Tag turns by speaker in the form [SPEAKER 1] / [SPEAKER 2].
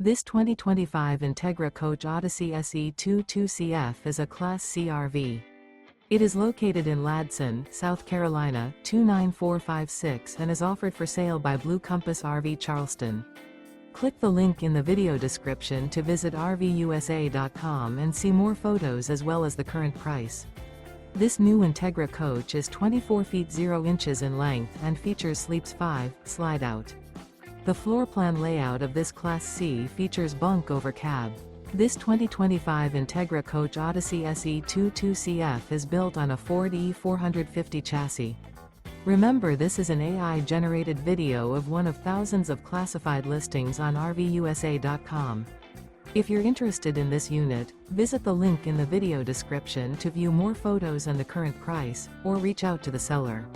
[SPEAKER 1] This 2025 Entegra Coach Odyssey SE 22CF is a Class C RV. It is located in Ladson, South Carolina, 29456 and is offered for sale by Blue Compass RV Charleston. Click the link in the video description to visit RVUSA.com and see more photos as well as the current price. This new Entegra coach is 24 feet 0 inches in length and features Sleeps 5, Slideout. The floor plan layout of this Class C features Bunk Over Cab. This 2025 Entegra Coach Odyssey SE 22CF is built on a Ford E450 chassis. Remember, this is an AI-generated video of one of thousands of classified listings on RVUSA.com. If you're interested in this unit, visit the link in the video description to view more photos and the current price, or reach out to the seller.